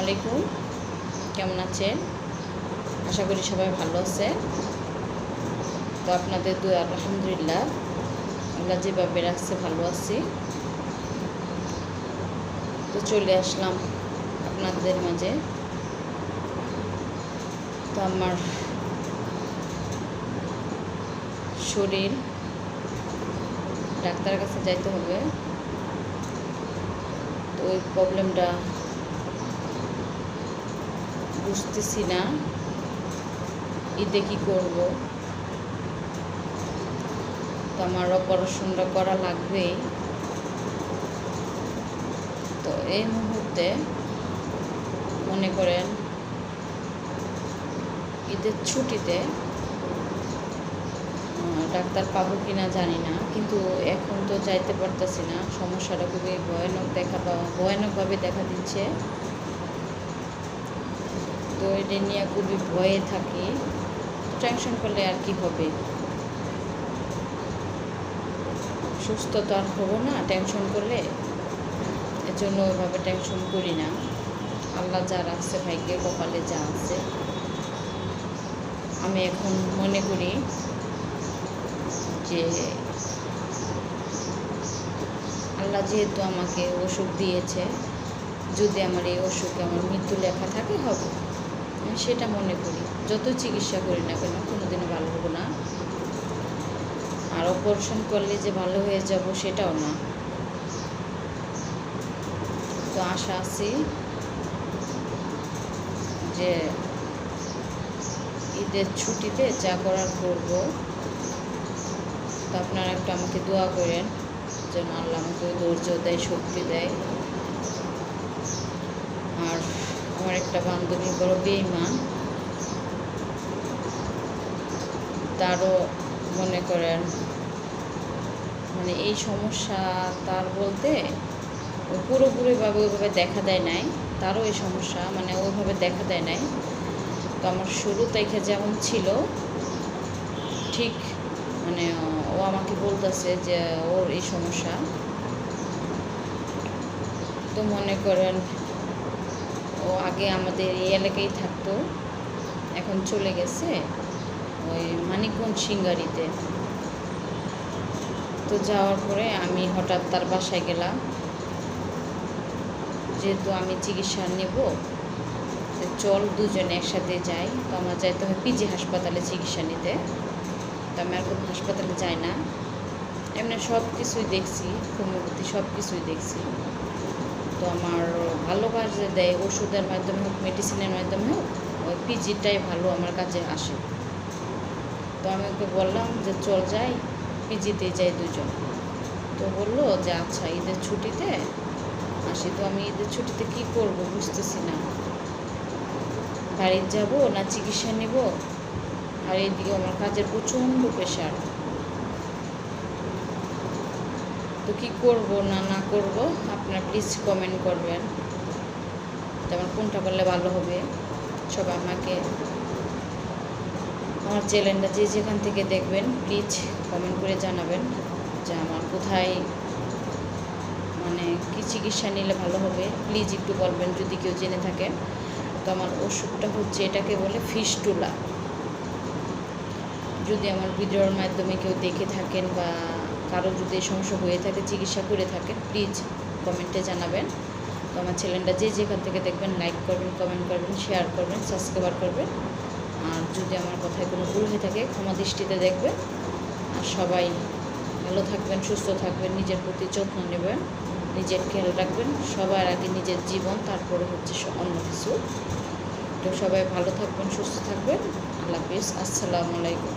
আলাইকুম, কেমন আছেন? আশা করি সবাই ভালো আছে। তো আপনাদের দোয়া আলহামদুলিল্লাহ আল্লাহ যেভাবে রাখছে ভালো আছি। তো চলে আসলাম আপনাদের মাঝে। তো আমার শরীর ডাক্তারের কাছে যাইতে হবে। তো ওই প্রবলেমটা বুঝতেছি না, ঈদে কী করব। তো আমার অপারেশনটা করা লাগবেই। তো এই মুহূর্তে মনে করেন ঈদের ছুটিতে ডাক্তার পাবো কি না জানি না, কিন্তু এখন তো যাইতে পারতেছি না। সমস্যাটা খুবই ভয়ানকভাবে দেখা দিচ্ছে। তো এটা নিয়ে খুবই ভয়ে থাকি। টেনশন করলে আর কি হবে, সুস্থ তো আর হবো না টেনশন করলে। এর জন্য ওইভাবে টেনশন করি না। আল্লাহ যা রাখছে ভাগ্যে কপালে যা আছে। আমি এখন মনে করি যে আল্লাহ যেহেতু আমাকে অসুখ দিয়েছে, যদি আমার এই অসুখে আমার মৃত্যু লেখা থাকে হবে, আমি সেটা মনে করি। যত চিকিৎসা করি না কেন কোনোদিনও ভালো হবো না। আর অপারেশন করলে যে ভালো হয়ে যাব সেটাও না। তো আশা আছি যে ঈদের ছুটিতে যা করার করবো। তো আপনারা একটু আমাকে দোয়া করেন যেন আল্লাহ আমাকে ধৈর্য দেয়, শক্তি দেয়। আর আমার একটা বান্ধবী বড় বেঈমান, তারও মনে করেন মানে এই সমস্যা, তার বলতে পুরোপুরিভাবে ওইভাবে দেখা দেয় নাই। তারও এই সমস্যা মানে ওইভাবে দেখা দেয় নাই। তো আমার শুরু থেকে যেমন ছিল ঠিক মানে ও আমাকে বলতেছে যে ওর এই সমস্যা। তো মনে করেন ও আগে আমাদের এই এলাকায় থাকতো, এখন চলে গেছে ওই মানিকগঞ্জ সিঙ্গারিতে। তো যাওয়ার পরে আমি হঠাৎ তার বাসায় গেলাম, যেহেতু আমি চিকিৎসা নেব চল দুজনে একসাথে যাই। তো আমার যাইতে হয় পিজি হাসপাতালে চিকিৎসা নিতে। তো আমি আর কোনো হাসপাতালে যাই না, এমনি সব কিছুই দেখছি, হোমিওপ্যাথি সব কিছুই দেখছি। তো আমার ভালো কাজে দেয়, ওষুধের মাধ্যমে হোক মেডিসিনের মাধ্যমে হোক, ওই পিজিটাই ভালো আমার কাছে আসে। তো আমি ওকে বললাম যে চল যাই, পিজিতে যাই দুজন। তো বললো যে আচ্ছা ঈদের ছুটিতে আসি। তো আমি ঈদের ছুটিতে কী করব বুঝতেছি না, বাড়ির যাব না চিকিৎসা নেব। আর এইদিকে আমার কাজের প্রচণ্ড প্রেশার। তো কী করব না করব আপনারা প্লিজ কমেন্ট করবেন যে আমার কোনটা করলে ভালো হবে। সবাই আমাকে আমার চ্যানেলটা যে যেখান থেকে দেখবেন প্লিজ কমেন্ট করে জানাবেন যে আমার কোথায় মানে কী চিকিৎসা নিলে ভালো হবে। প্লিজ একটু বলবেন যদি কেউ জেনে থাকেন। তো আমার ওষুধটা হচ্ছে, এটাকে বলে ফিস্টুলা। যদি আমার ভিডিওর মাধ্যমে কেউ দেখে থাকেন বা কারো যদি এই সমস্যা হয়ে থাকে, চিকিৎসা করে থাকেন, প্লিজ কমেন্টে জানাবেন। তো আমার চ্যানেলটা যে যেখান থেকে দেখবেন লাইক করবেন, কমেন্ট করবেন, শেয়ার করবেন, সাবস্ক্রাইব করবেন। আর যদি আমার কথায় কোনো ভুল হয়ে থাকে ক্ষমা দৃষ্টিতে দেখবেন। আর সবাই ভালো থাকবেন, সুস্থ থাকবেন, নিজের প্রতি যত্ন নেবেন, নিজের খেয়াল রাখবেন। সবার আগে নিজের জীবন, তারপরে হচ্ছে অন্য কিছু। তো সবাই ভালো থাকবেন, সুস্থ থাকবেন। আল্লাহ হাফিজ, আসসালামু আলাইকুম।